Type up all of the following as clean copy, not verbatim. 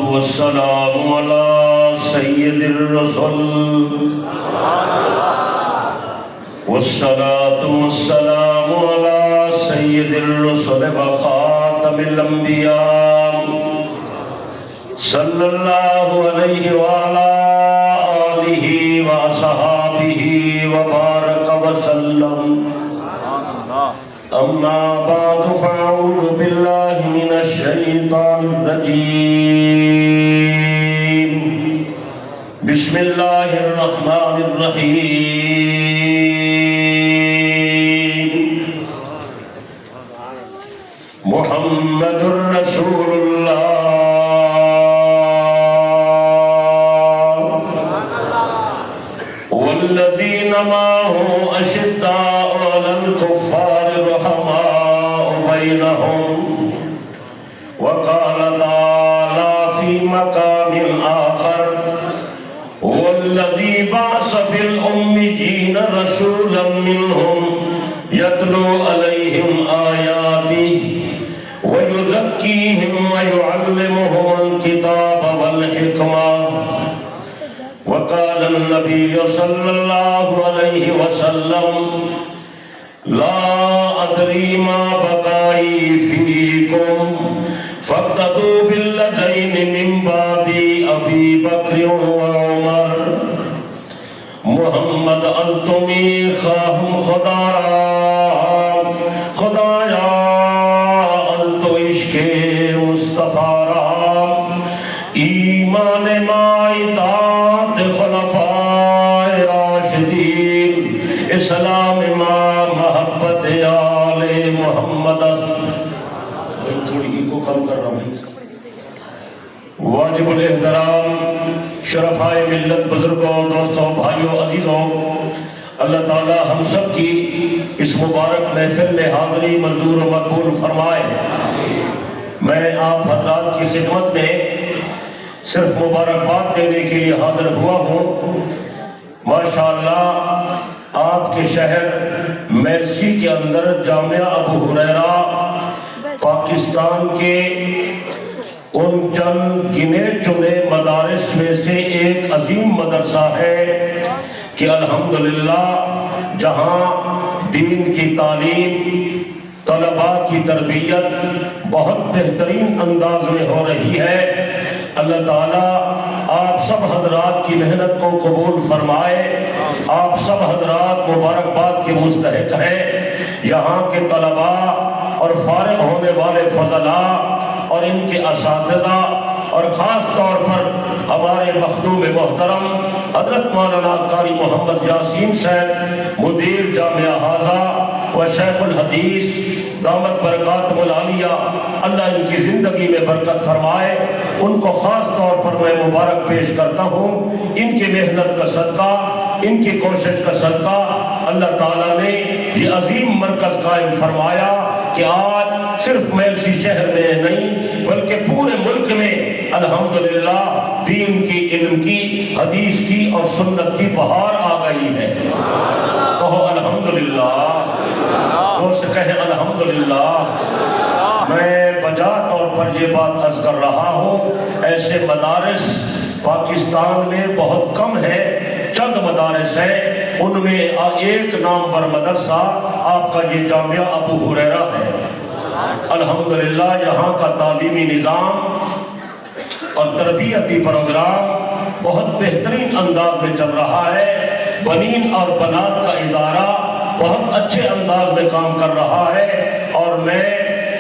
والسلام على سيد الرسل والصلاة والسلام على سيد الرسل وخاتم الأنبياء صلى الله عليه وعلى آله وصحابه وبارك وسلم. أما بعد فأعوذ بالله من الشيطان الرجيم. بسم الله الرحمن الرحيم. محمد رسول الله والذين معه أشداء على الكفار رحماء بينهم. وقال تعالى في مقام آخر والذي بعث في الأميين رسولا منهم يتلو عليهم آياته ويزكيهم ويعلمهم الكتاب والحكمة. وقال النبي صلى الله عليه وسلم لا أدري ما بقائي فيكم فاقتدوا بالذين من بعد أبي بكر وعمر. محمد التمی خواہم خدایا التو عشق مصطفیٰ را ایمان مائدات خلفاء راشدین اسلام ما محبت آل محمد است. تھوڑی کو کم کر رہا ہوں. واجب الاحترام شرفائے ملت بزرگوں دوستوں بھائیوں عزیزوں، اللہ تعالی ہم سب کی اس مبارک محفل میں حاضری منظور و مقبول فرمائے. میں آپ حضرات کی خدمت میں صرف مبارکباد دینے کے لیے حاضر ہوا ہوں. ماشاءاللہ آپ کے شہر میلسی کے اندر جامعہ ابو ہریرہ پاکستان کے ان چند گنے چنے مدارس میں سے ایک عظیم مدرسہ ہے کہ الحمدللہ جہاں دین کی تعلیم، طلباء کی تربیت بہت بہترین انداز میں ہو رہی ہے. اللہ تعالیٰ آپ سب حضرات کی محنت کو قبول فرمائے. آپ سب حضرات مبارکباد کے مستحق ہیں. یہاں کے طلباء اور فارغ ہونے والے فضلاء اور ان کے اساتذہ اور خاص طور پر ہمارے مخدوم محترم حضرت مولانا قاری محمد یاسین صاحب مدیر جامعہ حاضہ و شیخ الحدیث دامت برکاتہم العالیہ، اللہ ان کی زندگی میں برکت فرمائے. ان کو خاص طور پر میں مبارک پیش کرتا ہوں. ان کی محنت کا صدقہ، ان کی کوشش کا صدقہ اللہ تعالیٰ نے یہ عظیم مرکز قائم فرمایا کہ آج صرف میلسی شہر میں نہیں بلکہ پورے ملک میں الحمدللہ دین کی، علم کی، حدیث کی اور سنت کی بہار آ گئی ہے. کہو الحمدللہ، اور سے کہیں الحمدللہ. میں بجا طور پر یہ بات عرض کر رہا ہوں، ایسے مدارس پاکستان میں بہت کم ہے. چند مدارس ہیں، ان میں ایک نامور مدرسہ آپ کا یہ جامعہ ابو ہریرہ ہے. الحمدللہ یہاں کا تعلیمی نظام اور تربیتی پروگرام بہت بہترین انداز میں چل رہا ہے. بنین اور بنات کا ادارہ بہت اچھے انداز میں کام کر رہا ہے. اور میں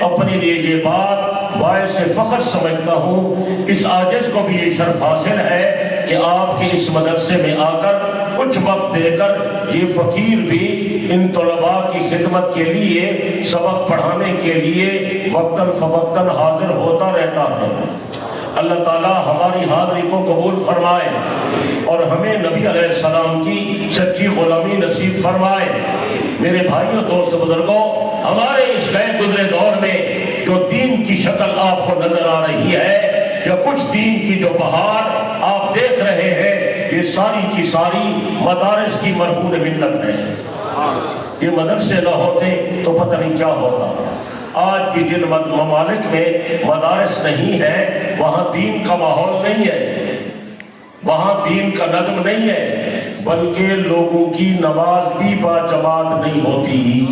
اپنے لیے یہ بات باعث فخر سمجھتا ہوں. اس عاجز کو بھی یہ شرف حاصل ہے کہ آپ کے اس مدرسے میں آ کر کچھ وقت دے کر یہ فقیر بھی ان طلباء کی خدمت کے لیے، سبق پڑھانے کے لیے وقتاً فوقتاً حاضر ہوتا رہتا ہے. اللہ تعالیٰ ہماری حاضری کو قبول فرمائے اور ہمیں نبی علیہ السلام کی سچی غلامی نصیب فرمائے. میرے بھائیوں، دوست، بزرگوں، ہمارے اس گئے گزرے دور میں جو دین کی شکل آپ کو نظر آ رہی ہے، یا کچھ دین کی جو بہار آپ دیکھ رہے ہیں، یہ ساری کی ساری مدارس کی مرہون منت ہے. یہ مدرسے نہ ہوتے تو پتہ نہیں کیا ہوتا. آج بھی جن ممالک میں مدارس نہیں ہے وہاں دین کا ماحول نہیں ہے، وہاں دین کا نظم نہیں ہے، بلکہ لوگوں کی نماز بھی با جماعت نہیں ہوتی،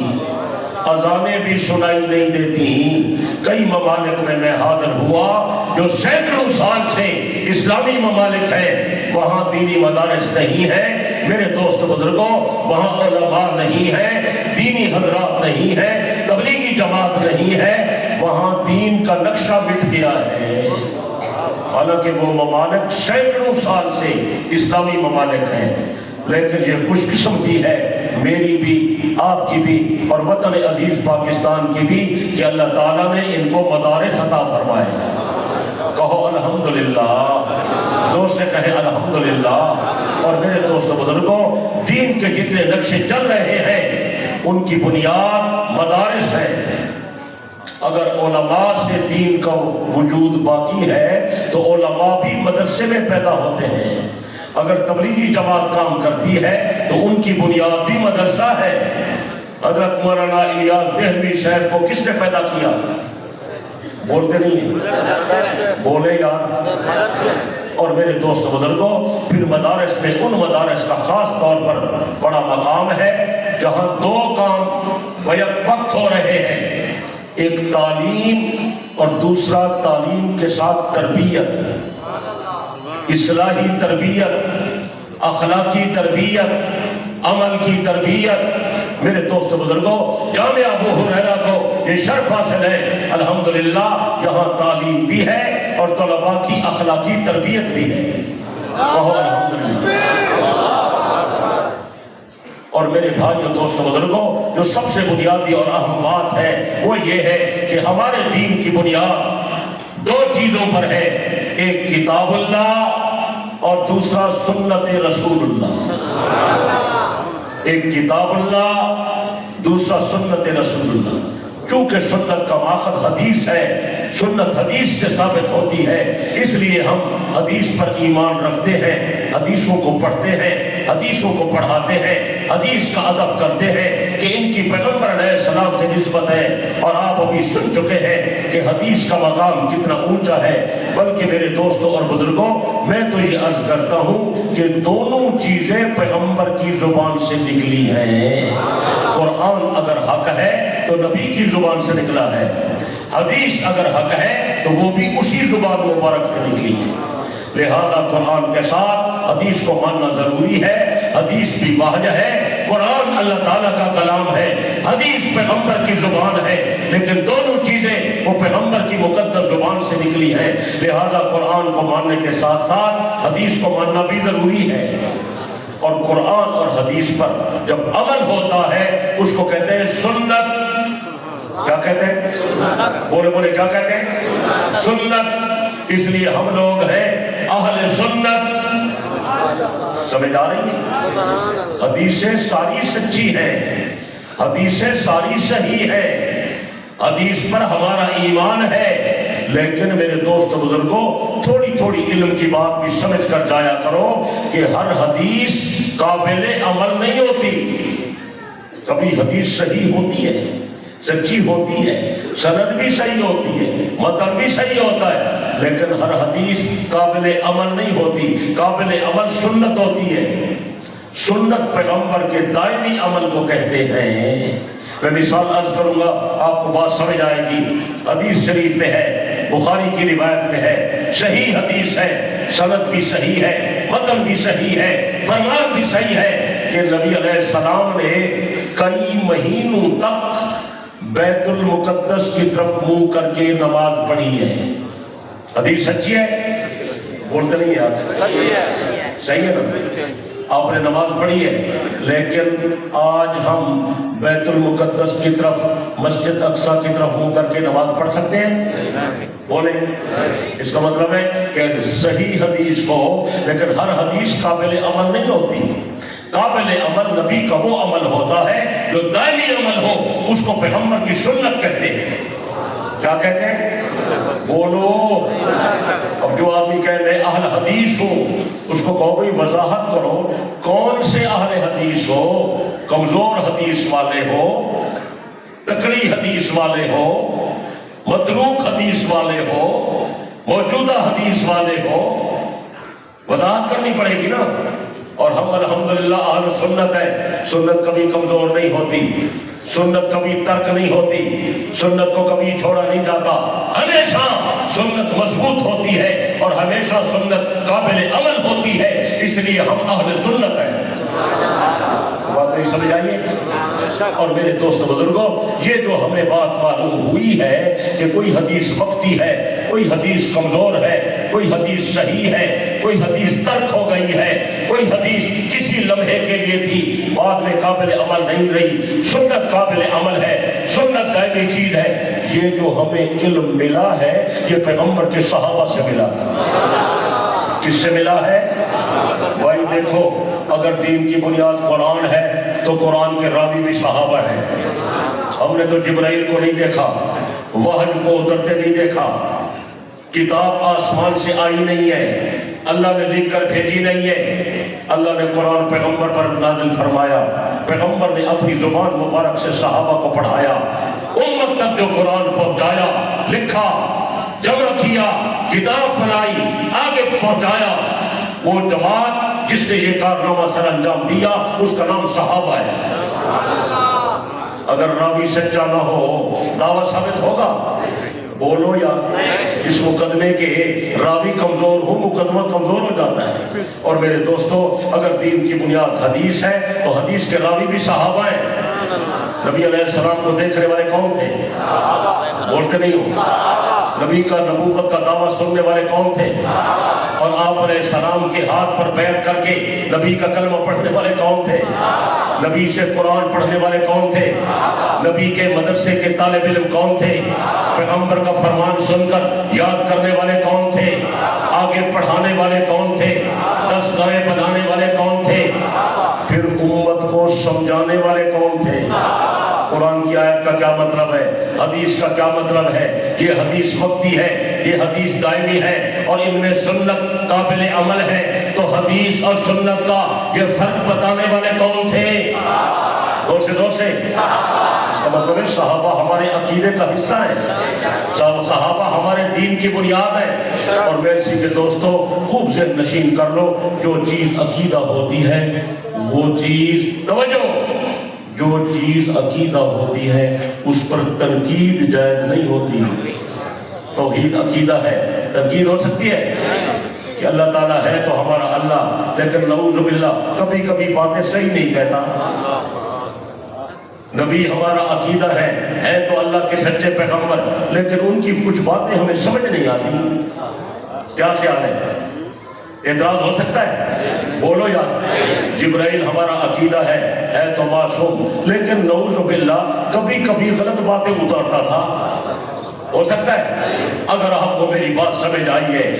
اذانیں بھی سنائی نہیں دیتی۔ کئی ممالک میں میں حاضر ہوا جو سینکڑوں سال سے اسلامی ممالک ہیں، وہاں دینی مدارس نہیں ہے میرے دوست بزرگوں، وہاں علماء نہیں ہے، دینی حضرات نہیں ہے، تبلیغی جماعت نہیں ہے، وہاں دین کا نقشہ مٹ گیا ہے۔ حالانکہ وہ ممالک سینکڑوں سال سے اسلامی ممالک ہیں، لیکن یہ خوش قسمتی ہے میری بھی، آپ کی بھی، اور وطن عزیز پاکستان کی بھی کہ اللہ تعالیٰ نے ان کو مدارس عطا فرمائے۔ کہو الحمدللہ، زور سے کہیں الحمدللہ۔ اور میرے دوست بزرگوں، دین کے جتنے نقشے چل رہے ہیں ان کی بنیاد مدارس ہے۔ اگر علماء سے دین کا وجود باقی ہے تو علماء بھی مدرسے میں پیدا ہوتے ہیں۔ اگر تبلیغی جماعت کام کرتی ہے تو ان کی بنیاد بھی مدرسہ ہے۔ حضرت مولانا الیاس دہلوی صاحب کو کس نے پیدا کیا؟ بولتے نہیں ہیں، بولے یار۔ اور میرے دوست بزرگوں، پھر مدارس میں ان مدارس کا خاص طور پر بڑا مقام ہے جہاں دو کام بیک وقت ہو رہے ہیں، ایک تعلیم اور دوسرا تعلیم کے ساتھ تربیت، اصلاحی تربیت، اخلاقی تربیت، عمل کی تربیت۔ میرے دوست بزرگوں، جامعہ ابو ہریرہ کو یہ شرف حاصل ہے الحمدللہ، یہاں تعلیم بھی ہے اور طلباء کی اخلاقی تربیت بھی ہے۔ الحمدللہ۔ اور میرے بھائیوں دوست بزرگوں، جو سب سے بنیادی اور اہم بات ہے وہ یہ ہے کہ ہمارے دین کی بنیاد دو چیزوں پر ہے، ایک کتاب اللہ اور دوسرا سنت رسول اللہ۔ ایک کتاب اللہ، دوسرا سنت رسول اللہ۔ چونکہ سنت کا ماخذ حدیث ہے، سنت حدیث سے ثابت ہوتی ہے، اس لیے ہم حدیث پر ایمان رکھتے ہیں، حدیثوں کو پڑھتے ہیں، حدیثوں کو پڑھاتے ہیں، حدیث کا ادب کرتے ہیں کہ ان کی پیغمبر علیہ السلام سے نسبت ہے۔ اور آپ ابھی سن چکے ہیں کہ حدیث کا مقام کتنا اونچا ہے۔ بلکہ میرے دوستوں اور بزرگوں، میں تو یہ عرض کرتا ہوں کہ دونوں چیزیں پیغمبر کی زبان سے نکلی ہیں۔ قرآن اگر حق ہے تو نبی کی زبان سے نکلا ہے، حدیث اگر حق ہے تو وہ بھی اسی زبان مبارک سے نکلی ہے۔ لہذا قرآن کے ساتھ حدیث کو ماننا ضروری ہے۔ حدیث بھی واحد ہے، قرآن اللہ تعالیٰ کا کلام ہے، حدیث پیغمبر کی زبان ہے، لیکن دونوں چیزیں وہ پیغمبر کی مقدس زبان سے نکلی ہیں۔ لہذا قرآن کو ماننے کے ساتھ ساتھ حدیث کو ماننا بھی ضروری ہے۔ اور قرآن اور حدیث پر جب عمل ہوتا ہے اس کو کہتے ہیں سنت۔ کیا کہتے ہیں؟ بولے بولے کیا کہتے ہیں؟ سنت۔ اس لیے ہم لوگ ہیں اہل سنت۔ سمجھ آ رہی ہے؟ حدیثیں ساری سچی ہیں، حدیثیں ساری صحیح ہیں، حدیث پر ہمارا ایمان ہے، لیکن میرے دوست بزرگوں، تھوڑی تھوڑی علم کی بات بھی سمجھ کر جایا کرو کہ ہر حدیث قابل عمل نہیں ہوتی۔ کبھی حدیث صحیح ہوتی ہے، سچی ہوتی ہے، سند بھی صحیح ہوتی ہے، متن بھی صحیح ہوتا ہے، لیکن ہر حدیث قابل عمل نہیں ہوتی۔ قابل عمل سنت ہوتی ہے۔ سنت پیغمبر کے دائمی عمل کو کہتے ہیں۔ میں مثال عرض کروں گا، آپ کو بات سمجھ آئے گی۔ حدیث شریف میں ہے، بخاری کی روایت میں ہے، صحیح حدیث ہے، سند بھی صحیح ہے، متن بھی صحیح ہے، فرمان بھی صحیح ہے کہ نبی علیہ السلام نے کئی مہینوں تک بیت المقدس کی طرف منہ کر کے نماز پڑھی ہے۔ حدیث سچی ہے؟ بولتے نہیں آپ؟ صحیح ہے نا؟ آپ نے نماز پڑھی ہے، لیکن آج ہم بیت المقدس کی طرف، مسجد اقصیٰ کی طرف منہ کر کے نماز پڑھ سکتے ہیں؟ بولیں۔ اس کا مطلب ہے کہ صحیح حدیث ہو لیکن ہر حدیث قابل عمل نہیں ہوتی۔ قابل عمل نبی کا وہ عمل ہوتا ہے جو دائمی عمل ہو، اس کو پیغمبر کی سنت کہتے ہیں۔ کیا کہتے ہیں؟ بولو۔ اب جو آدمی کہہ میں اہل حدیث ہوں، اس کو کہو بھئی وضاحت کرو، کون سے اہل حدیث ہو؟ کمزور حدیث والے ہو، تکڑی حدیث والے ہو، متروک حدیث والے ہو، موجودہ حدیث والے ہو، وضاحت کرنی پڑے گی نا۔ اور ہم الحمدللہ اہل سنت ہے، سنت کبھی کمزور نہیں ہوتی، سنت کبھی ترک نہیں ہوتی، سنت کو کبھی چھوڑا نہیں جاتا، ہمیشہ سنت مضبوط ہوتی ہے اور ہمیشہ سنت قابل عمل ہوتی ہے، اس لیے ہم اہل سنت ہیں۔ بات نہیں سمجھ آئیے؟ اور میرے دوست بزرگوں، یہ جو ہمیں بات معلوم ہوئی ہے کہ کوئی حدیث وقتی ہے، کوئی حدیث کمزور ہے، کوئی حدیث صحیح ہے، کوئی حدیث ترک ہو گئی ہے، کوئی حدیث کسی لمحے کے لیے تھی، بعد میں قابل عمل نہیں رہی، سنت قابل عمل ہے، سنت دائمی چیز ہے۔ یہ جو ہمیں علم ملا ہے یہ پیغمبر کے صحابہ سے ملا۔ کس سے ملا ہے؟ بھائی دیکھو، اگر دین کی بنیاد قرآن ہے تو قرآن کے راوی بھی صحابہ ہیں۔ ہم نے تو جبرائیل کو نہیں دیکھا، وحی کو اترتے نہیں دیکھا، کتاب آسمان سے آئی نہیں ہے، اللہ نے لکھ کر بھیجی نہیں ہے، اللہ نے قرآن پیغمبر پر نازل فرمایا، پیغمبر نے اپنی زبان مبارک سے صحابہ کو پڑھایا، امت تک جو قرآن پہنچایا، لکھا، جمع کیا، کتاب بنائی، آگے پہنچایا، وہ جماعت جس نے یہ کارنامہ سر انجام دیا اس کا نام صحابہ ہے۔ اگر راوی سچا نہ ہو دعویٰ ثابت ہوگا؟ بولو یا اس مقدمے کے راوی کمزور ہو مقدمہ کمزور ہو جاتا ہے۔ اور میرے دوستو، اگر دین کی بنیاد حدیث ہے تو حدیث کے راوی بھی صحابہ ہیں۔ نبی علیہ السلام کو دیکھنے والے کون تھے؟ بولتے نہیں ہو؟ نبی کا نبوت کا دعویٰ سننے والے کون تھے؟ اور آپ علیہ السلام کے ہاتھ پر بیعت کر کے نبی کا کلمہ پڑھنے والے کون تھے؟ نبی سے قرآن پڑھنے والے کون تھے؟ نبی کے مدرسے کے طالب علم کون تھے؟ پیغمبر کا فرمان سن کر یاد کرنے والے کون تھے؟ آگے پڑھانے والے کون تھے؟ دستگاہیں بنانے والے کون تھے؟ پھر امت کو سمجھانے والے کون تھے؟ قرآن کی آیت کا کیا مطلب ہے؟ حدیث کا کیا مطلب ہے؟ یہ حدیث وقتی ہے، یہ حدیث دائمی ہے، اور ان میں سنت قابل عمل ہے، تو حدیث اور سنت کا یہ فرق بتانے والے کون تھے؟ دو سے اس کا مطلب ہے صحابہ ہمارے عقیدے کا حصہ ہے، صحابہ ہمارے دین کی بنیاد ہے۔ اور میں اسی کے دوستوں خوب ذہن نشین کر لو، جو چیز عقیدہ ہوتی ہے وہ چیز، توجہ، جو چیز عقیدہ ہوتی ہے اس پر تنقید جائز نہیں ہوتی۔ توحید عقیدہ ہے، تنقید ہو سکتی ہے کہ اللہ تعالیٰ ہے تو ہمارا اللہ، لیکن نعوذ باللہ کبھی کبھی باتیں صحیح نہیں کہتا۔ نبی ہمارا عقیدہ ہے تو اللہ کے سچے پیغمبر، لیکن ان کی کچھ باتیں ہمیں سمجھ نہیں آتی۔ کیا خیال ہے؟ اعتراض ہو سکتا ہے؟ بولو یار۔ جبرائیل ہمارا عقیدہ ہے تو معصوم، لیکن نعوذ باللہ کبھی کبھی غلط باتیں اتارتا تھا، ہو سکتا ہے؟ اگر آپ کو میری بات سمجھ آئی ہے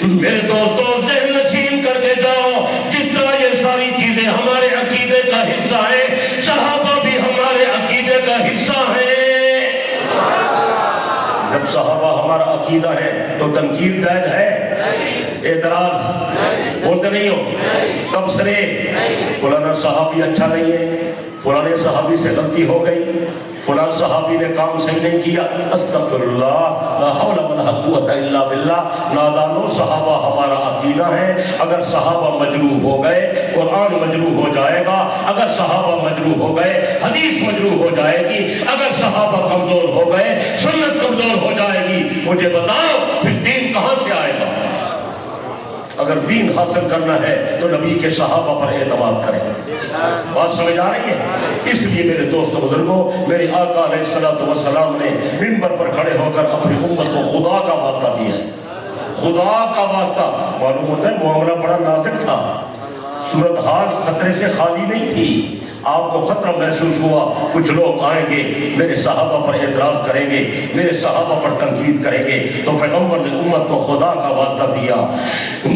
میرے دوستوں، ذہن نشین کر کے جاؤ، جس طرح یہ ساری چیزیں ہمارے عقیدے کا حصہ ہے، صحابہ بھی ہمارے عقیدے کا حصہ ہے۔ جب صحابہ ہمارا عقیدہ ہے تو تنقید جائز ہے؟ اعتراض بولتے نہیں ہو؟ تبصرے، فلانا صحابی اچھا نہیں ہے، فلانے صحابی سے غلطی ہو گئی، فلان صحابی نے کام صحیح نہیں کیا، استغفر اللہ، لا حول ولا قوت الا باللہ۔ نادانو، صحابہ ہمارا عقیدہ ہے، اگر صحابہ مجروح ہو گئے قرآن مجروح ہو جائے گا، اگر صحابہ مجروح ہو گئے حدیث مجروح ہو جائے گی، اگر صحابہ کمزور ہو گئے سنت کمزور ہو جائے گی۔ مجھے بتاؤ پھر دین کہاں سے آئے گا؟ اگر دین حاصل کرنا ہے تو نبی کے صحابہ پر اعتماد کریں۔ بات سمجھ آ رہی ہے؟ اس لیے میرے دوست بزرگوں، میرے آقا علیہ السلام نے منبر پر کھڑے ہو کر اپنی امت کو خدا کا واسطہ دیا ہے، خدا کا واسطہ۔ معلوم ہوتا ہے معاملہ بڑا نازک تھا، صورتحال خطرے سے خالی نہیں تھی۔ آپ کو خطرہ محسوس ہوا کچھ لوگ آئیں گے میرے صحابہ پر اعتراض کریں گے، میرے صحابہ پر تنقید کریں گے، تو پیغمبر نے امت کو خدا کا واسطہ دیا۔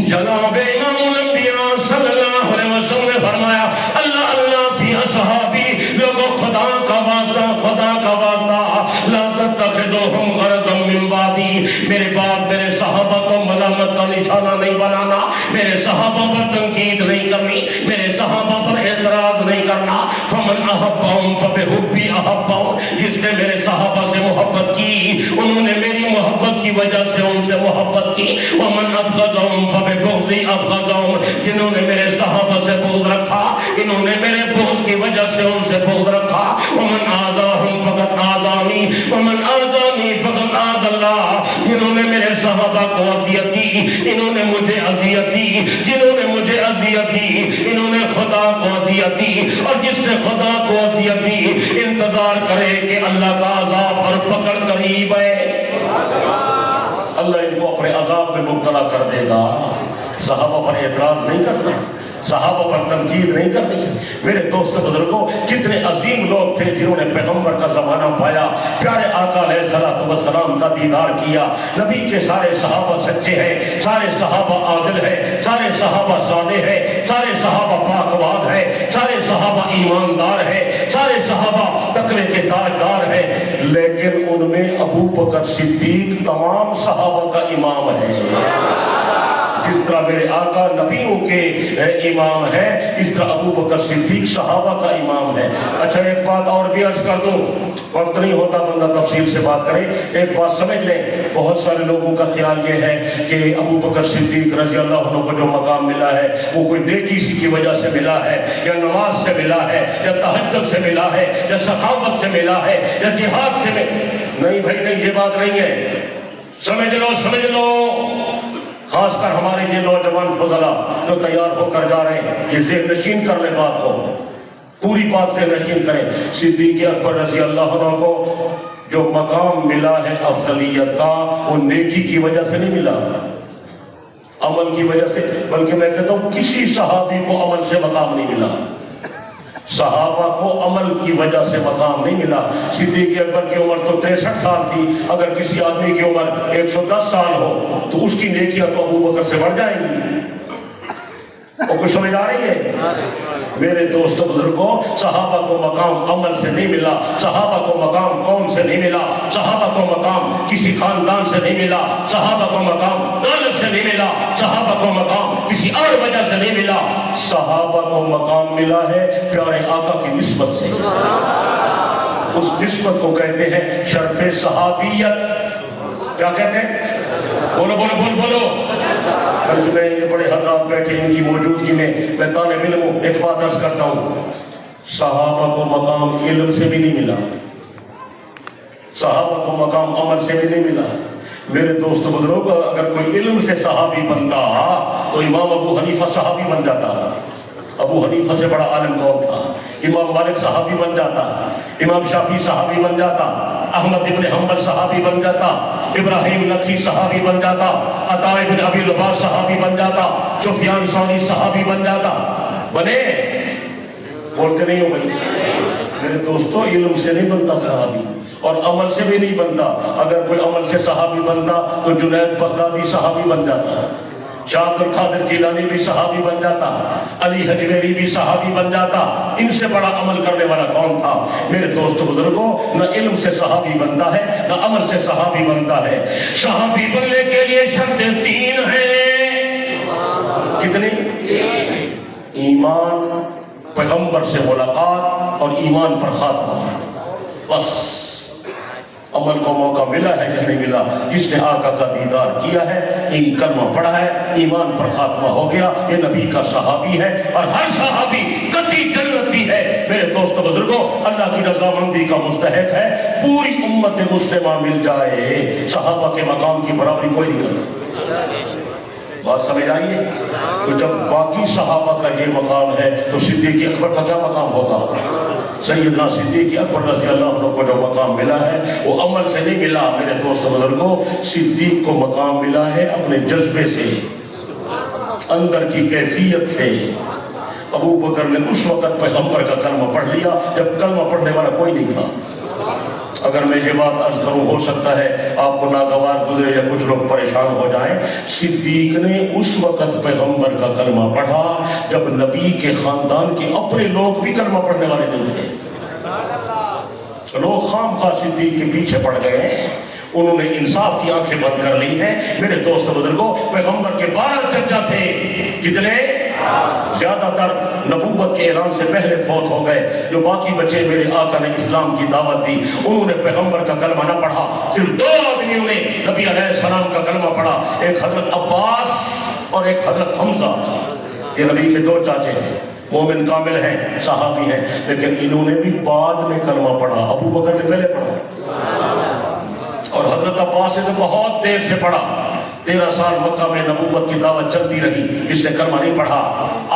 جناب امام الانبیاء صلی اللہ علیہ وسلم نے فرمایا، اللہ اللہ فی اصحابی، لوگوں خدا کا واسطہ، خدا کا واسطہ، لا تتخذوہم غرضا من بعدی، میرے بعد میرے صحابہ کو ملامت بات کا نشانہ نہیں بنانا، میرے صحابہ پر تنقید نہیں کرنی، میرے صحابہ پر اعتراض نہیں کرنا۔ فمن احبہم فبحبی احبہم، جس نے میرے صحابہ سے محبت کی انہوں نے میری محبت کی وجہ سے ان سے محبت کی۔ ومن ابغضہم فببغضی ابغضہم، جنہوں نے میرے صحابہ سے بغض رکھا انہوں نے میرے بغض کی وجہ سے ان سے بغض رکھا۔ ومن آذاہم فقد آذانی ومن آذانی فقد آذى اللہ، جنہوں نے میرے صحابہ کو اذیت دی انہوں نے مجھے اذیت دی، جنہوں نے مجھے اذیت دی انہوں نے خدا کو اذیت دی، اور جس نے خدا کو اذیت دی انتظار کرے کہ اللہ کا عذاب اور پکڑ قریب ہے، اللہ ان کو اپنے عذاب میں مبتلا کر دے گا۔ صحابہ پر اعتراض نہیں کرنا، صحابہ پر تنقید نہیں کرنی۔ میرے دوست بزرگوں، کتنے عظیم لوگ تھے جنہوں نے پیغمبر کا زمانہ پایا، پیارے آقا علیہ السلام کا دیدار کیا۔ نبی کے سارے صحابہ سچے ہیں، سارے صحابہ عادل ہیں، سارے صحابہ صالح ہیں، سارے صحابہ پاکواز ہیں، سارے صحابہ ایماندار ہیں، سارے صحابہ تقوی کے تاجدار ہیں، لیکن ان میں ابو بکر صدیق تمام صحابہ کا امام ہے۔ جس طرح میرے آقا نبیوں کے امام ہے، اس طرح ابو بکر صدیق صحابہ کا امام ہے۔ اچھا ایک بات اور بھی عرض کر دوں، وقت نہیں ہوتا بندہ تفصیل سے بات کرے، ایک بات سمجھ لیں، بہت سارے لوگوں کا خیال یہ ہے کہ ابو بکر صدیق رضی اللہ عنہ کو جو مقام ملا ہے وہ کوئی نیکی سی کی وجہ سے ملا ہے، یا نماز سے ملا ہے، یا تہجد سے ملا ہے، یا سخاوت سے ملا ہے، یا جہاد سے ملا۔ نہیں بھائی نہیں، یہ بات نہیں ہے، سمجھ لو خاص کر ہمارے یہ نوجوان فضلاء جو تیار ہو کر جا رہے ہیں، یہ ذہن نشین کر لیں بات کو، پوری بات سے نشین کریں۔ صدیق اکبر رضی اللہ عنہ کو جو مقام ملا ہے افضلیت کا، وہ نیکی کی وجہ سے نہیں ملا، عمل کی وجہ سے، بلکہ میں کہتا ہوں کسی صحابی کو عمل سے مقام نہیں ملا، صحابہ کو عمل کی وجہ سے مقام نہیں ملا۔ صدیق اکبر کی عمر تو 63 سال تھی، اگر کسی آدمی کی عمر 110 سال ہو تو اس کی نیکیاں تو ابو بکر سے بڑھ جائیں گی۔ اور کچھ سمجھ آ رہی ہے؟ میرے دوست بزرگوں، صحابہ کو مقام عمل سے نہیں ملا، صحابہ کو مقام قوم سے نہیں ملا، صحابہ کو مقام کسی خاندان سے نہیں ملا، صحابہ کو مقام دولت سے نہیں ملا، صحابہ کو مقام کسی اور وجہ سے نہیں ملا، صحابہ کو مقام ملا ہے پیارے آقا کی نسبت سے۔ اس نسبت کو کہتے ہیں شرف صحابیت۔ کیا کہتے ہیں؟ بولو بولو بولو بولو۔ میں یہ بڑے حضرات بیٹھے ان کی موجودگی میں طالب علم ہوں، ایک بات عرض کرتا ہوں، صحابہ کو مقام علم سے بھی نہیں ملا، صحابہ کو مقام عمل سے بھی نہیں ملا۔ میرے دوست بزرگ، اگر کوئی علم سے صحابی بنتا تو امام ابو حنیفہ صحابی بن جاتا، ابو حنیفہ سے بڑا عالم کون تھا؟ امام مالک صحابی بن جاتا، امام شافعی صحابی بن جاتا، احمد ابن حنبل صحابی بن جاتا، ابراہیم نخعی صحابی بن جاتا، عطا ابن ابی رباح صحابی بن جاتا، سفیان ثوری صحابی بن جاتا۔ بنے؟ بولتے نہیں ہو بھائی؟ میرے دوستو، علم سے نہیں بنتا صحابی، اور عمل سے بھی نہیں بنتا۔ اگر کوئی عمل سے صحابی بنتا تو جنید بغدادی صحابی بن جاتا، شاہ عبد القادر جیلانی بھی صحابی بن جاتا، علی حجویری بھی صحابی بن جاتا۔ ان سے بڑا عمل کرنے والا کون تھا؟ میرے دوست بزرگوں، نہ علم سے صحابی بنتا ہے نہ عمل سے صحابی بنتا ہے۔ صحابی بننے کے لیے شرطیں 3 ہیں۔ کتنی؟ ایمان، پیغمبر سے ملاقات اور ایمان پر خاتمہ۔ بس عمل کو موقع ملا ہے یا نہیں ملا؟ جس نے آقا کا دیدار کیا ہے، کلمہ پڑھا ہے، ایمان پر خاتمہ ہو گیا، یہ نبی کا صحابی ہے، اور ہر صحابی قطعی جنتی ہے۔ میرے دوست بزرگوں، اللہ کی رضامندی کا مستحق ہے۔ پوری امت مسلمہ مل جائے، صحابہ کے مقام کی برابری کوئی نہیں کرتا۔ بات سمجھ آئیے؟ تو جب باقی صحابہ کا یہ مقام ہے تو صدیق اکبر کا کیا مقام ہوگا؟ سیدنا صدیق اکبر رضی اللہ عنہ کو جو مقام ملا ہے وہ عمل سے نہیں ملا۔ میرے دوست بزرگوں، صدیق کو مقام ملا ہے اپنے جذبے سے، اندر کی کیفیت سے۔ ابو بکر نے اس وقت پیغمبر کا کلمہ پڑھ لیا جب کلمہ پڑھنے والا کوئی نہیں تھا۔ اگر میں یہ بات عرض کروں، ہو سکتا ہے آپ کو ناگوار گزرے یا کچھ لوگ پریشان ہو جائیں، صدیق نے اس وقت پیغمبر کا کلمہ پڑھا جب نبی کے خاندان کے اپنے لوگ بھی کلمہ پڑھنے والے نہیں تھے۔ لوگ خام خواہ صدیق کے پیچھے پڑ گئے، انہوں نے انصاف کی آنکھیں بند کر لی ہیں۔ میرے دوست بزرگوں، پیغمبر کے 12 چچا تھے، کتنے؟ زیادہ تر نبوت کے اعلان سے پہلے فوت ہو گئے۔ جو باقی بچے میرے آقا نے اسلام کی دعوت دی، انہوں نے پیغمبر کا کلمہ نہ پڑھا، صرف 2 آدمیوں نے نبی علیہ السلام کا کلمہ پڑھا، ایک حضرت عباس اور ایک حضرت حمزہ۔ یہ نبی کے 2 چاچے ہیں، مومن کامل ہیں، صحابی ہیں، لیکن انہوں نے بھی بعد میں کلمہ پڑھا، ابو بکر نے پہلے پڑھا، اور حضرت عباس نے تو بہت دیر سے پڑھا۔ 13 سال مکہ میں نبوت کی دعوت چلتی رہی، اس نے کلمہ نہیں پڑھا۔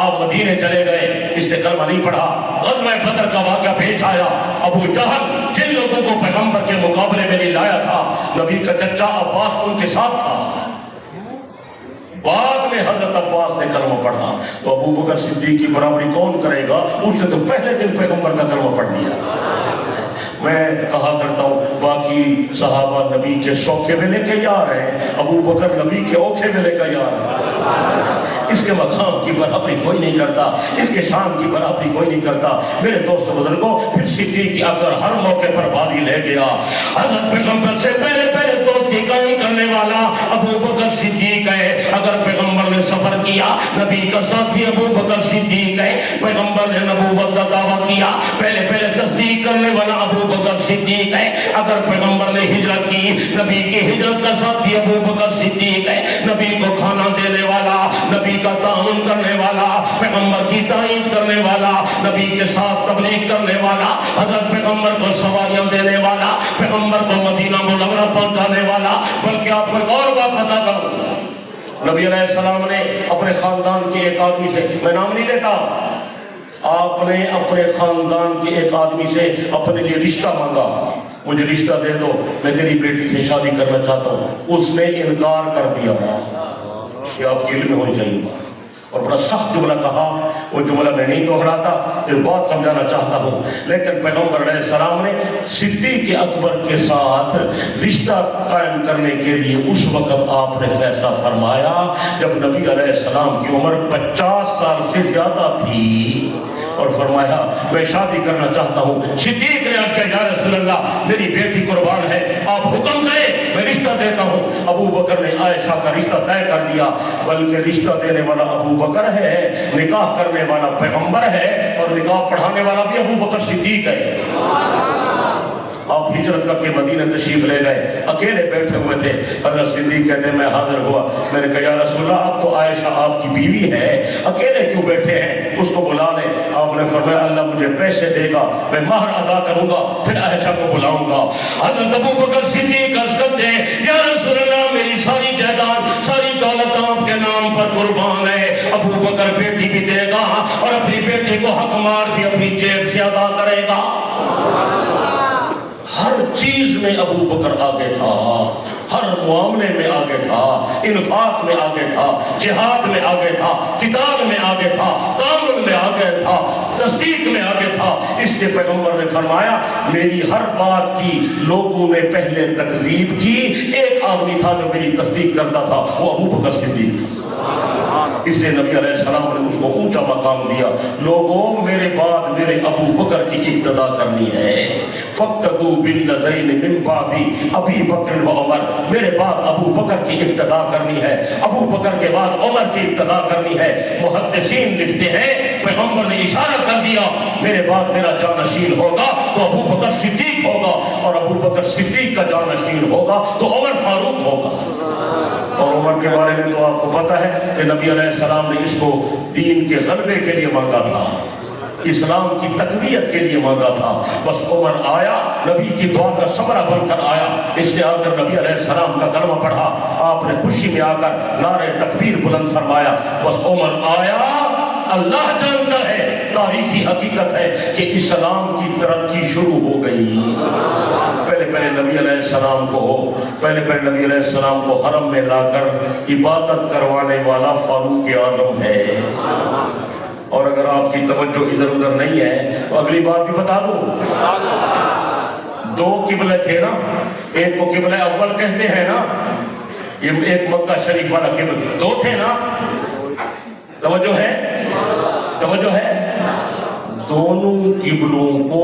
آپ مدینے چلے گئے، اس نے کلمہ نہیں پڑھا۔ غزوہ بدر کا واقعہ پیش آیا، ابو جہل جن لوگوں کو پیغمبر کے مقابلے میں نہیں لایا تھا، نبی کا چچا عباس ان کے ساتھ تھا۔ بعد میں حضرت عباس نے کلمہ پڑھا، تو ابو بکر صدیق کی برابری کون کرے گا؟ اس نے تو پہلے دن پیغمبر کا کلمہ پڑھ لیا۔ میں کہا کرتا ہوں، باقی صحابہ نبی کے شوکھے ویلے کے یار ہیں، ابو بکر نبی کے اوکھے ویلے کا یار ہے۔ اس کے مقام کی برابری کوئی نہیں کرتا، اس کے شان کی برابری کوئی نہیں کرتا۔ میرے دوست بزرگوں، پھر صدیق اکبر ہر موقع پر بازی لے گیا۔ حضرت پیغمبر سے پہلے دوستی قائم کرنے والا ابو بکر صدیق ہے۔ اگر پیغمبر نے سفر کیا، نبی کا ساتھی ابو بکر صدیق ہے۔ پیغمبر نے نبوت کا دعویٰ کیا، پہلے تصدیق کرنے والا ابو بکر صدیق ہے۔ اگر پیغمبر نے ہجرت کی، نبی کی ہجرت کا ساتھی ابو بکر صدیق ہے۔ نبی کو کھانا دینے والا، نبی کا تعاون کرنے والا، پیغمبر کی تائید کرنے والا، نبی کے ساتھ تبلیغ کرنے والا، حضرت پیغمبر کو سواریاں دینے والا، پیغمبر کو مدینہ منورہ پہنچانے والا۔ بلکہ آپ کو ایک اور بات بتاتا ہوں، نبی علیہ السلام نے اپنے خاندان کے ایک آدمی سے، میں نام نہیں لیتا، آپ نے اپنے خاندان کے ایک آدمی سے اپنے لیے رشتہ مانگا، مجھے رشتہ دے دو، میں تیری بیٹی سے شادی کرنا چاہتا ہوں۔ اس نے انکار کر دیا۔ یہ آپ کے علم میں ہونی چاہیے، اور بڑا سخت جملہ کہا۔ وہ جملہ میں نہیں دہراتا، صرف بات سمجھانا چاہتا ہوں۔ لیکن پیغمبر علیہ السلام نے صدیق اکبر کے ساتھ رشتہ قائم کرنے کے لیے اس وقت آپ نے فیصلہ فرمایا جب نبی علیہ السلام کی عمر 50 سال سے زیادہ تھی، اور فرمایا میں شادی کرنا چاہتا ہوں۔ صدیق نے عرض کیا، یا رسول اللہ میری بیٹی قربان ہے، آپ حکم کریں میں رشتہ دیتا ہوں۔ ابو بکر نے عائشہ کا رشتہ طے کر دیا، بلکہ رشتہ دینے والا ابو بکر ہے، نکاح کرنے والا پیغمبر ہے، اور نکاح پڑھانے والا بھی ابو بکر صدیق ہے۔ آپ ہجرت کر کے مدینہ تشریف لے گئے، اکیلے بیٹھے ہوئے تھے۔ حضرت صدیق کہتے ہیں میں حاضر ہوا، میں نے کہا یا رسول اللہ اب تو عائشہ آپ کی بیوی ہے، اکیلے کیوں بیٹھے ہیں، اس کو بلا لیں۔ آپ نے فرمایا اللہ مجھے پیسے دے گا، میں مہر ادا کروں گا، پھر عائشہ کو بلاؤں گا۔ حضرت ابو بکر صدیق عرض کرتے ہیں یا رسول اللہ میری ساری جائیداد ساری دولت آپ کے نام پر قربان ہے۔ ابو بکر بیٹی بھی دے گا اور اپنی بیٹی کو حق مار بھی اپنی جیب سے ادا کرے گا۔ ہر چیز میں ابو بکر آگے تھا، ہر معاملے میں آگے تھا، انفاق میں آگے تھا، جہاد میں آگے تھا، کتاب میں آگے تھا، تعامل میں آگے تھا، تصدیق میں آگے تھا۔ اس کے پیغمبر نے فرمایا میری ہر بات کی لوگوں نے پہلے تکذیب کی، ایک آدمی تھا جو میری تصدیق کرتا تھا، وہ ابو بکر صدیق۔ اس لیے نبی علیہ السلام نے اس کو اونچا مقام دیا، لوگوں میرے بعد میرے ابو بکر کی اقتدا کرنی ہے۔ فَاقْتَدُوا بِالَّذَيْنِ مِن بَعْدِ أَبِي بَكْرٍ وَعُمَرٍ، میرے بعد ابو بکر کی اقتدا کرنی ہے، ابو بکر کے بعد عمر کی اقتدا کرنی ہے۔ محدثین لکھتے ہیں پیغمبر نے اشارہ کر دیا میرے بعد میرا جانشین ہوگا تو ابو بکر صدیق ہوگا، اور ابو بکر صدیق کا جانشین ہوگا تو عمر فاروق ہوگا۔ اور عمر کے بارے میں تو آپ کو پتہ ہے کہ نبی علیہ السلام نے اس کو دین کے غلبے کے لیے مانگا تھا، اسلام کی تقویت کے لیے مانگا تھا۔ بس عمر آیا، نبی کی دعا کا ثمرہ بن کر آیا، اس نے آ کر نبی علیہ السلام کا کلمہ پڑھا، آپ نے خوشی میں آ کر نعرہ تکبیر بلند فرمایا۔ بس عمر آیا، اللہ جانتا ہے، تاریخی حقیقت ہے کہ اسلام کی ترقی شروع ہو گئی۔ پہلے نبی علیہ السلام کو حرم میں لا کر عبادت کروانے والا فاروق اعظم ہے۔ اور اگر آپ کی توجہ ادھر ادھر نہیں ہے تو اگلی بات بھی بتا دوں، 2 قبلے تھے نا، ایک کو قبلہ اول کہتے ہیں نا، یہ ایک مکہ شریف والا قبلہ، 2 تھے نا، توجہ ہے، دونوں قبلوں کو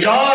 4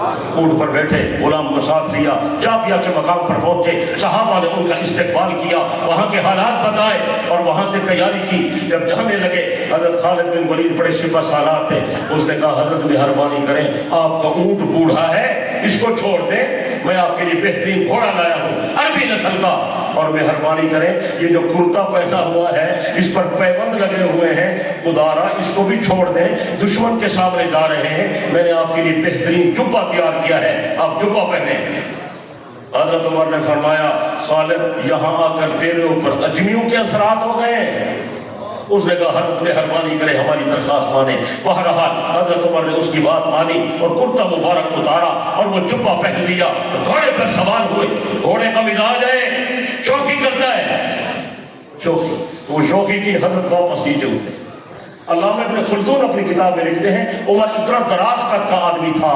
اونٹ پر بیٹھے، غلام کو ساتھ لیا، جابیہ کے مقام پر پہنچے، صحابہ نے ان کا استقبال کیا، وہاں کے حالات بتائے اور وہاں سے تیاری کی۔ جب جانے لگے حضرت خالد بن ولید بڑے سپہ سالار تھے، اس نے کہا حضرت مہربانی کریں، آپ کا اونٹ بوڑھا ہے، اس کو چھوڑ دیں، میں آپ کے لیے بہترین گھوڑا لایا ہوں عربی نسل کا، اور مہربانی کریں یہ جو کرتا پہنا ہوا ہے اس پر پیبند لگے ہوئے ہیں، خدا را اس کو بھی چھوڑ دیں، دشمن کے سامنے جا رہے ہیں، میں نے آپ کے لیے بہترین جبہ تیار کیا ہے، آپ جبہ پہنیں۔ حضرت عمر نے فرمایا خالد یہاں آ کر تیرے اوپر اجمیوں کے اثرات ہو گئے ہیں؟ اس نے کہا حضرت مہربانی کرے ہماری درخواست مانے۔ بہرحال حضرت عمر نے اس کی بات مانی اور کرتا مبارک اتارا اور وہ جبہ پہن لیا، گھوڑے پر سوار ہوئے۔ گھوڑے کا مزاج ہے شوخی کرتا ہے، شوخی، وہ شوخی کی حضرت واپس نیچے اترے۔ علامہ ابن خلدون اپنی کتاب میں لکھتے ہیں عمر اتنا دراز قد کا آدمی تھا،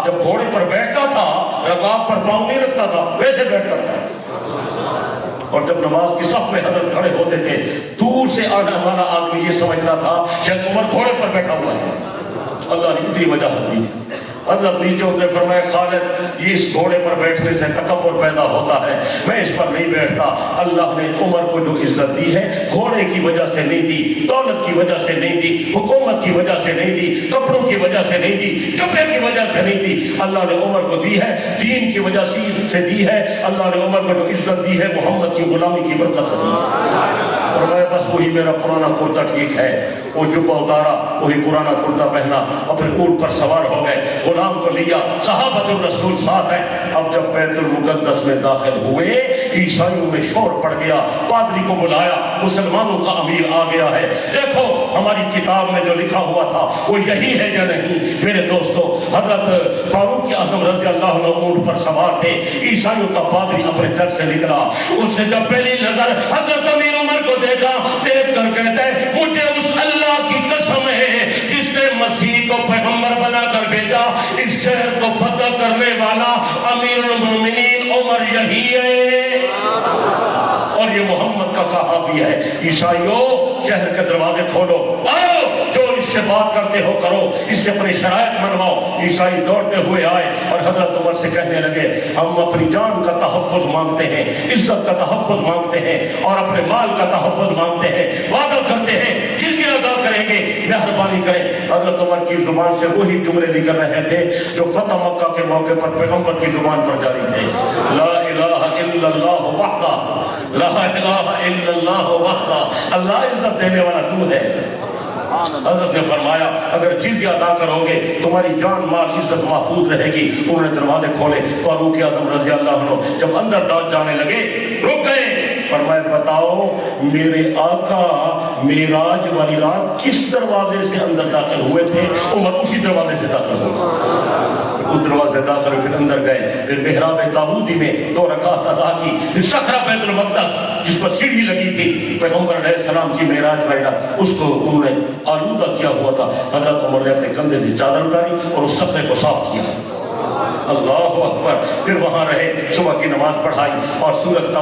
جب گھوڑے پر بیٹھتا تھا رکاب پر پاؤں نہیں رکھتا تھا، ویسے بیٹھتا تھا، اور جب نماز کی صف میں حضرت کھڑے ہوتے تھے دور سے آنے والا آدمی یہ سمجھتا تھا شاید عمر گھوڑے پر بیٹھا ہوا ہے۔ اللہ نے اتنی وجاہت دی۔ حضرت نیچے اترے، فرمایا خالد یہ اس گھوڑے پر بیٹھنے سے تکبر پیدا ہوتا ہے، میں اس پر نہیں بیٹھتا۔ اللہ نے عمر کو جو عزت دی ہے گھوڑے کی وجہ سے نہیں دی، دولت کی وجہ سے نہیں دی، حکومت کی وجہ سے نہیں دی، کپڑوں کی وجہ سے نہیں دی، جبے کی وجہ سے نہیں دی، اللہ نے عمر کو دی ہے دین کی وجہ سے دی ہے۔ اللہ نے عمر کو جو عزت دی ہے محمد کی غلامی کی برکت دی۔ اور میں بس وہی میرا پرانا کرتا ٹھیک ہے، وہ جبہ اتارا، وہی پرانا کرتا پہنا، اپنے اونٹ پر سوار ہو گئے، غلام کو لیا، صحابۃ الرسول ساتھ ہیں۔ اب جب بیت المقدس میں داخل ہوئے عیسائیوں میں شور پڑ گیا، پادری کو بلایا، مسلمانوں کا امیر آ گیا ہے، دیکھو ہماری کتاب میں جو لکھا ہوا تھا وہ یہی ہے یا نہیں؟ میرے دوستو حضرت فاروق اعظم رضی اللہ عنہ اونٹ پر سوار تھے، عیسائیوں کا پادری اپنے گھر سے نکلا، اس نے جب پہلی نظر حضرت امیر عمر کو دیکھا، دیکھ کر کہتا ہے مجھے اس اللہ کی قسم ہے جس نے مسیح کو پیغمبر بنا کر بھیجا، اس شہر کو فتح کرنے والا امیر المومنین عمر یہی ہے، اور یہ محمد کا صحابی ہے۔ عیسائیوں شہر کے دروازے کھولو، آؤ جو اس سے بات کرتے ہو کرو، اس سے اپنی شرائط منواؤ۔ عیسائی دوڑتے ہوئے آئے اور حضرت عمر سے کہنے لگے ہم اپنی جان کا تحفظ مانگتے ہیں، عزت کا تحفظ مانگتے ہیں اور اپنے مال کا تحفظ مانگتے ہیں، وعدہ کرتے ہیں جزیہ ادا کریں گے، مہربانی کریں۔ حضرت عمر کی زبان سے وہی جملے نکل رہے تھے جو فتح مکہ کے موقع پر پیغمبر کی زبان پر جاری تھے، لا الہ الا اللہ وحدہ، لا الہ الا اللہ وحدہ، اللہ عزت دینے والا تو ہے۔ حضرت نے فرمایا اگر جزیہ ادا کرو گے تمہاری جان مال عزت محفوظ رہے گی۔ انہوں نے دروازے کھولے، فاروق اعظم رضی اللہ عنہ جب اندر جانے لگے رک گئے، فرمایا بتاؤ میرے آقا معراج والی رات کس دروازے سے اندر داخل ہوئے تھے؟ عمر اسی دروازے سے داخل ہوئے، اس دروازے داخل پھر اندر گئے، پھر محراب تابوتی میں 2 رکعت ادا کی، پھر صخرہ بیت المقدس جس پر سیڑھی لگی تھی پیغمبر علیہ السلام کی معراج بیٹا، اس کو انہوں نے آلودہ کیا ہوا تھا، حضرت عمر نے اپنے کندھے سے چادر اتاری اور اس صخرے کو صاف کیا، اللہ اکبر۔ پھر وہاں رہے، صبح کی نماز پڑھائی اور سورۃ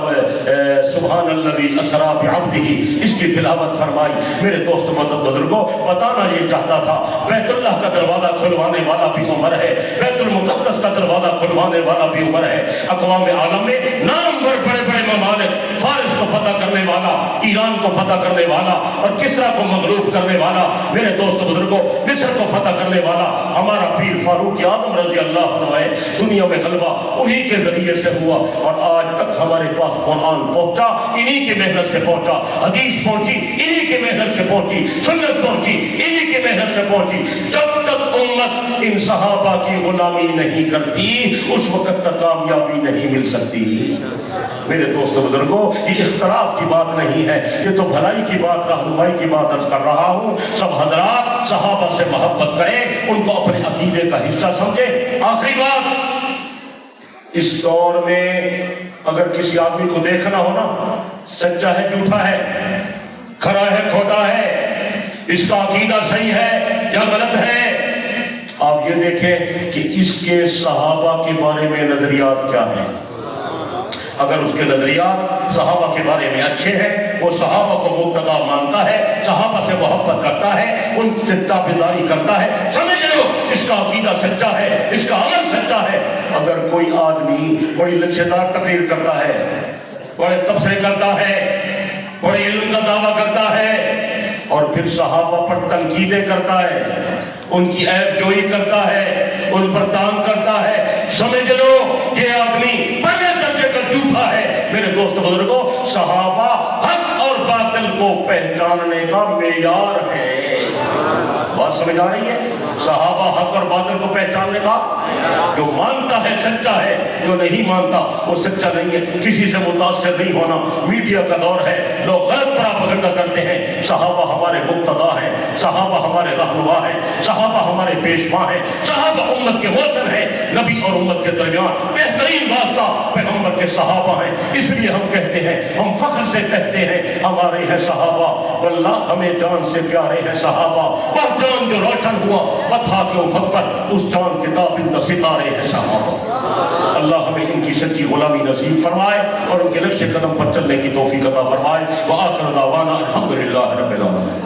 سبحان الذی اسریٰ بعبدہ اس کی تلاوت فرمائی۔ میرے دوست بزرگوں بتانا یہ چاہتا تھا بیت اللہ کا دروازہ کھلوانے والا بھی عمر ہے، بیت المقدس کا دروازہ کھلوانے والا بھی عمر ہے۔ اقوام عالم میں نامور بڑے بڑے ممالک، فارس کو فتح کرنے والا، ایران کو فتح کرنے والا اور کسریٰ کو مغلوب کرنے والا، میرے دوست بزرگوں مصر کو فتح کرنے والا ہمارا پیر فاروق اعظم رضی اللہ عنہ ہے۔ دنیا میں غلبہ انہی کے ذریعے سے ہوا اور آج تک ہمارے پاس قرآن پہنچا انہی کی محنت سے پہنچا، حدیث پہنچی انہی کی محنت سے پہنچی، سنت پہنچی انہی کی محنت سے پہنچی۔ جب تک امت ان صحابہ کی غلامی نہیں کرتی اس وقت تک کامیابی نہیں مل سکتی۔ میرے دوست بزرگوں یہ اختلاف کی بات نہیں ہے، یہ تو بھلائی کی بات، رہنمائی کی بات عرض کر رہا ہوں۔ سب حضرات صحابہ سے محبت کریں، ان کو اپنے عقیدے کا حصہ سمجھیں۔ آخری بات، اس دور میں اگر کسی آدمی کو دیکھنا ہو نا سچا ہے جھوٹا ہے، کھرا ہے کھوٹا ہے، اس کا عقیدہ صحیح ہے یا غلط ہے، آپ یہ دیکھیں کہ اس کے صحابہ کے بارے میں نظریات کیا ہیں۔ اگر اس کے نظریات صحابہ کے بارے میں اچھے ہیں، وہ صحابہ کو مقتدا مانتا ہے، صحابہ سے محبت کرتا ہے، ان سے تابعداری کرتا ہے، سمجھ لو اس کا کا عقیدہ سچا ہے، اس کا عمل سچا ہے۔ اگر کوئی آدمی بڑی لچھےدار تقریر کرتا ہے، بڑے تبصرے کرتا ہے، بڑے علم کا دعویٰ کرتا ہے اور پھر صحابہ پر تنقیدیں کرتا ہے، ان کی عیب جوئی کرتا ہے، ان پر تان کرتا ہے، سمجھ لو یہ آدمی پہلے درجے کا جھوٹا ہے۔ میرے دوست بزرگوں، صحابہ حق اور باطل کو پہچاننے کا معیار ہے۔ بات سمجھ آ رہی ہے؟ صحابہ حق اور باطل کو پہچاننے کا، جو مانتا ہے سچا ہے، جو نہیں مانتا وہ سچا نہیں ہے۔ کسی سے متاثر نہیں ہونا۔ میڈیا کا دور ہے، لوگ غلط پراپگنڈا کرتے ہیں۔ صحابہ ہمارے مقتدا ہیں، صحابہ ہمارے رہنما ہیں، صحابہ ہمارے پیشوا ہیں، صحابہ امت کے وزن ہیں۔ نبی اور امت کے درمیان بہترین واسطہ پیغمبر کے صحابہ ہیں۔ اس لیے ہم کہتے ہیں، ہم فخر سے کہتے ہیں، ہمارے ہیں صحابہ، واللہ ہمیں جان سے پیارے ہیں صحابہ۔ وہ جان جو روشن ہوا بطحا کے افق پر، اس جان کے تابندہ ستارے ہیں صحابہ۔ اللہ ہمیں ان کی سچی غلامی نصیب فرمائے اور ان کے نقش قدم پر چلنے کی توفیق عطا فرمائے۔ وآخر دعوانا الحمدللہ رب العالمین۔